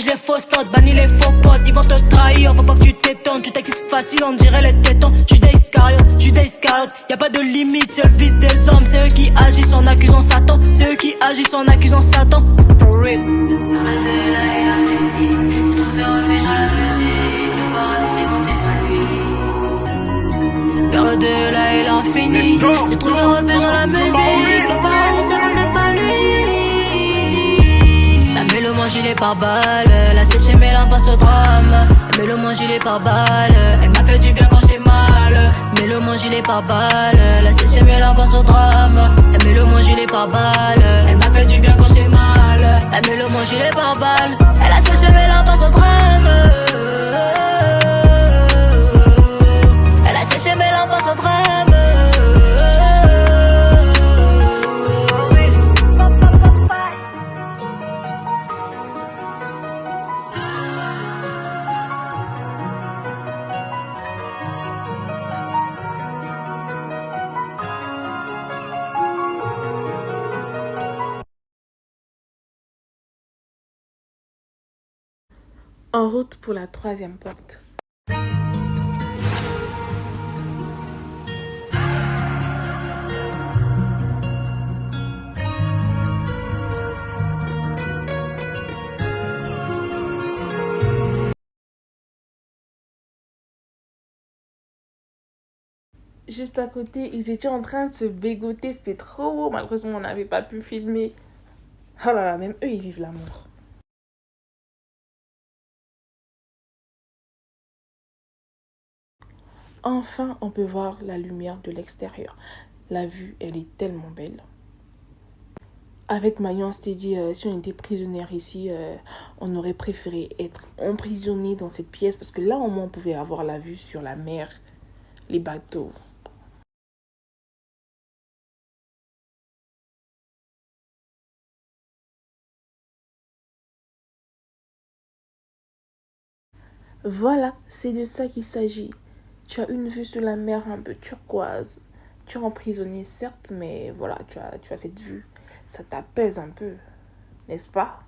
Corrige les fausses notes, bannis les faux potes. Ils vont te trahir, faut pas que tu t'étonnes. Tu t'excites facile, on dirait les tétons. Judas Iscariote, y'a pas de limite, c'est le fils des hommes. C'est eux qui agissent en accusant Satan. C'est eux qui agissent en accusant Satan. For real. Vers le delà et l'infini, j'ai trouvé refuge dans la musique. Le paradis c'est quand c'est pas lui. Vers le delà et l'infini, j'ai trouvé refuge dans la musique. Le paradis c'est quand c'est pas lui. La mélo mon gilet par balle, la séchée mais là passe au drame. La mélo mon gilet par balle, elle m'a fait du bien quand j'ai mal. Mélo mon gilet par balle, la séchée mais là passe au drame. La mélo mon gilet par balle, elle m'a fait du bien quand j'ai mal. La mélo mon gilet par balle, elle a séché mais là passe au drame. Elle a séché mais là passe au drame. En route pour la 3e porte. Juste à côté, ils étaient en train de se bégoter, c'était trop beau. Malheureusement, on n'avait pas pu filmer. Oh là là, même eux, ils vivent l'amour. Enfin, on peut voir la lumière de l'extérieur. La vue, elle est tellement belle. Avec Mayon, on s'était dit, si on était prisonnière ici, on aurait préféré être emprisonné dans cette pièce. Parce que là, au moins, on pouvait avoir la vue sur la mer, les bateaux. Voilà, c'est de ça qu'il s'agit. Tu as une vue sur la mer un peu turquoise. Tu es emprisonné, certes, mais voilà, tu as cette vue. Ça t'apaise un peu, n'est-ce pas?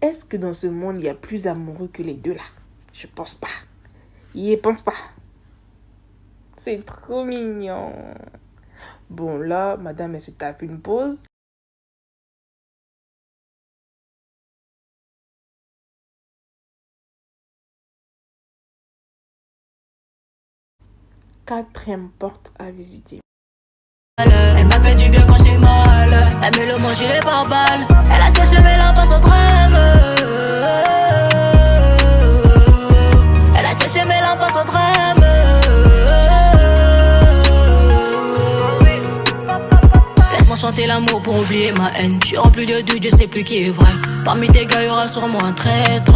Est-ce que dans ce monde, il y a plus amoureux que les deux là? Je pense pas. Y pense pas. C'est trop mignon. Bon, là, madame, elle se tape une pause. Quatrième porte à visiter. Elle m'a fait du bien quand j'ai mal. La mélo mon gilet par balle, elle a séché mais là passe au drame. Elle a séché mais là passe au drame. Laisse-moi chanter l'amour pour oublier ma haine. Je suis rempli de doute, je sais plus qui est vrai. Parmi tes gars, y'aura sûrement un traître.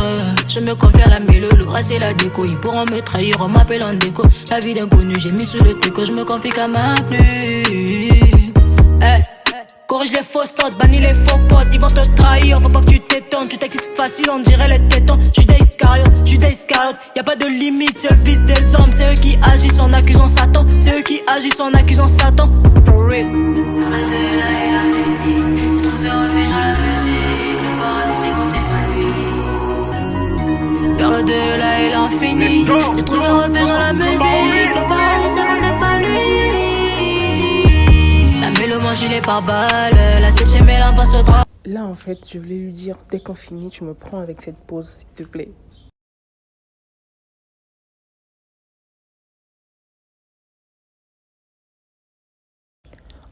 Je me confie à la mélo, le reste c'est la déco. Ils pourront me trahir en m'appelant déco. La vie d'inconnu, j'ai mis sous le teco. Je me confie qu'à ma pluie. Hey. Corrige les fausses notes, bannis les faux potes. Ils vont te trahir, faut pas que tu t'étonnes. Tu t'excites facile, on dirait les tétons. Judas Iscariote, y'a pas de limite, c'est le fils des hommes. C'est eux qui agissent en accusant Satan. C'est eux qui agissent en accusant Satan. For real. Vers le delà et l'infini, j'ai trouvé refuge dans la musique. Le paradis c'est quand c'est pas lui. Vers le delà et l'infini, j'ai trouvé refuge dans la musique. Le paradis c'est quand c'est pas lui. La mélo mon gilet par balle, la séchée mais là passe au drap. Là, en fait, je voulais lui dire, dès qu'on finit, tu me prends avec cette pause, s'il te plaît.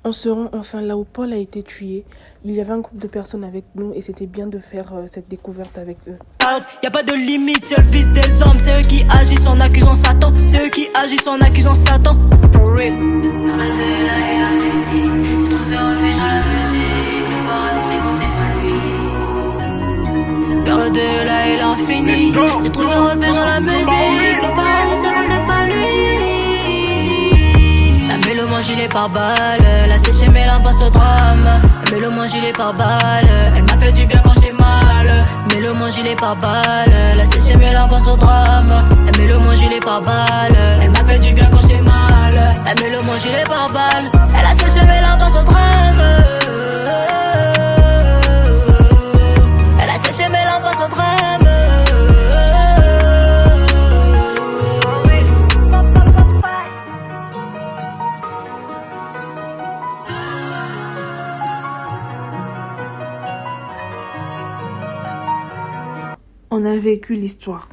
On se rend enfin là où Paul a été tué. Il y avait un groupe de personnes avec nous et c'était bien de faire cette découverte avec eux. Y'a pas de limite, c'est le fils des hommes. C'est eux qui agissent en accusant Satan. C'est eux qui agissent en accusant Satan. For real. Vers le delà et l'infini, j'ai trouvé refuge dans la musique. Le paradis c'est quand c'est pas lui. Vers le delà et l'infini, j'ai trouvé refuge dans la musique. Le paradis c'est quand c'est pas lui. La mélo mon gilet par balle, la séchée mais là passe au drame. La mélo mon gilet par balle, elle m'a fait du bien quand j'ai mal. Mélo mon gilet par balle, la séchée mais là passe au drame. La mélo mon gilet par balle. Elle m'a fait du bien quand j'ai mal. Elle met le mon gilet par balle. Elle a séché mes larmes dans son drame. Elle a séché mes larmes dans son drame. On a vécu l'histoire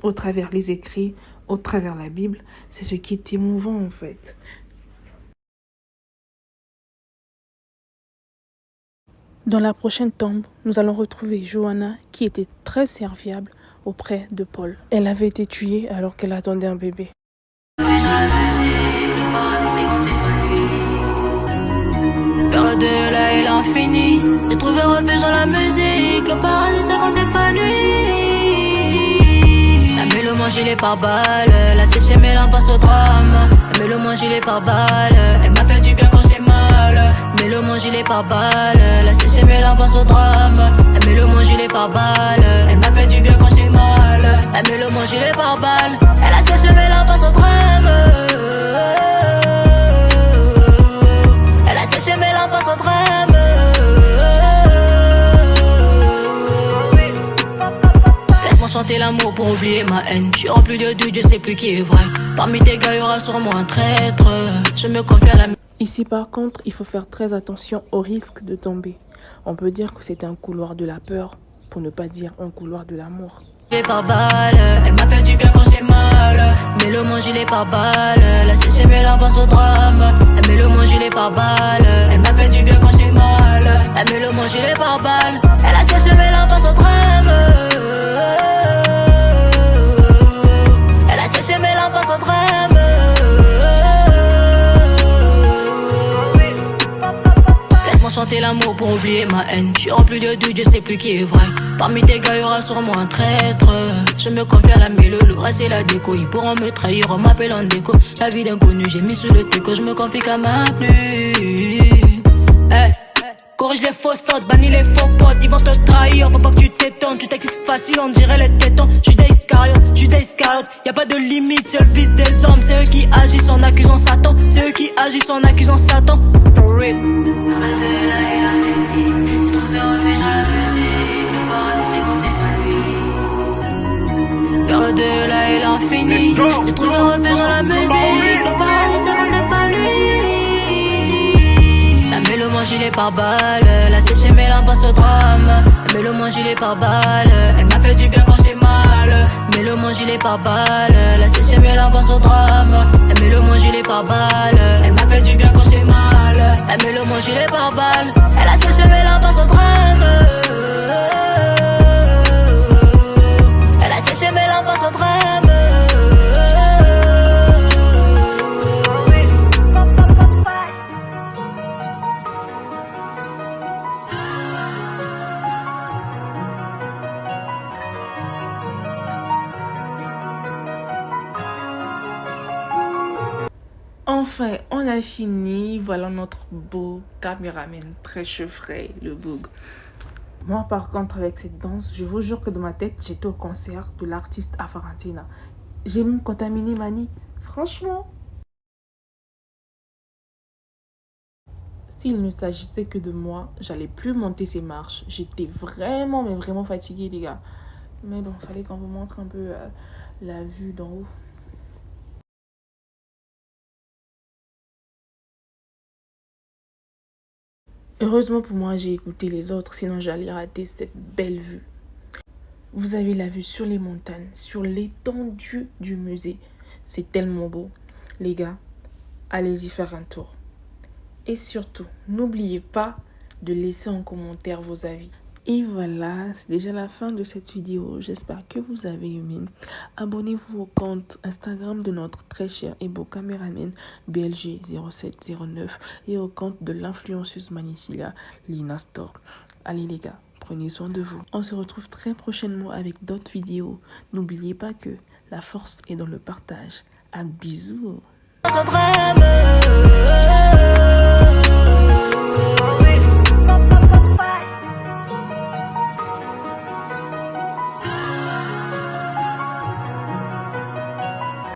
au travers les écrits, au travers la Bible. C'est ce qui est émouvant en fait. Dans la prochaine tombe, nous allons retrouver Johanna qui était très serviable auprès de Paul. Elle avait été tuée alors qu'elle attendait un bébé. Vers le delà et l'infini, j'ai trouvé refuge dans la musique. Le paradis c'est quand c'est pas nuit. Elle met le mon gilet par balle. Elle a séché mes larmes face au drame. Elle met le mon gilet par balle. Elle m'a fait du bien quand j'ai mal. Elle met le mon gilet par balle. Elle a séché mes larmes face au drame. Elle met le mon gilet par balle. Elle m'a fait du bien quand j'ai mal. Elle met le mon gilet par balle. Elle a séché mes larmes face au drame. Elle a séché mes larmes face au drame. Laisse-moi chanter l'amour pour oublier ma haine. Je suis rempli de doute, je sais plus qui est vrai. Parmi tes gars, y aura sûrement un traître. Je me confie à la... Ici par contre, il faut faire très attention au risque de tomber. On peut dire que c'est un couloir de la peur, pour ne pas dire un couloir de l'amour. Par balle, elle m'a fait du bien quand j'ai mal. Mais le mon gilet par balle. Elle a séché mes larmes face au drame. Elle met le mon gilet par balle. Elle m'a fait du bien quand j'ai mal. Elle met le mon gilet par balle. Elle a séché mes larmes face au drame. Elle a séché mes larmes face au drame. Laisse-moi chanter l'amour pour oublier ma haine. Je suis rempli de doute, je sais plus qui est vrai. Parmi tes gars, y aura sûrement un traître. Je me confie à la mêlée, le reste c'est la déco. Ils pourront me trahir, on m'appelle en déco. La vie d'inconnu, j'ai mis sous le teco. Je me confie qu'à ma pluie. Hey. Corrige les fausses notes, bannis les faux potes. Ils vont te trahir, faut pas que tu t'étonnes. Tu t'excites facile, on dirait les tétons. Judas Iscariote, y'a pas de limite, c'est le fils des hommes. C'est eux qui agissent en accusant Satan. C'est eux qui agissent en accusant Satan. For real. Vers le delà et l'infini, j'ai trouvé refuge dans la musique. Le paradis c'est quand c'est pas nuit. Elle met le mon gilet par balle. Elle a séché mes larmes face au drame. Elle met le mon gilet par balle. Elle m'a fait du bien quand j'ai mal. Elle met le mon gilet par balle. Elle a séché mes larmes face au drame. Elle met le mon gilet par balle. Elle m'a fait du bien quand j'ai mal. Elle met le mon gilet par balle. Elle a séché mes larmes face au drame. Elle a séché mes larmes face au drame. Enfin, on a fini. Voilà notre beau caméraman très chevré, le boug. Moi, par contre, avec cette danse, je vous jure que dans ma tête, j'étais au concert de l'artiste Afarantina. J'ai même contaminé Mani. Franchement. S'il ne s'agissait que de moi, j'allais plus monter ces marches. J'étais vraiment, mais vraiment fatiguée, les gars. Mais bon, fallait qu'on vous montre un peu la vue d'en haut. Heureusement pour moi, j'ai écouté les autres, sinon j'allais rater cette belle vue. Vous avez la vue sur les montagnes, sur l'étendue du musée. C'est tellement beau. Les gars, allez-y faire un tour. Et surtout, n'oubliez pas de laisser en commentaire vos avis. Et voilà, c'est déjà la fin de cette vidéo. J'espère que vous avez aimé. Abonnez-vous au compte Instagram de notre très cher et beau caméraman BLG0709 et au compte de l'influenceuse Manicilla, Lina Store. Allez les gars, prenez soin de vous. On se retrouve très prochainement avec d'autres vidéos. N'oubliez pas que la force est dans le partage. Un bisou.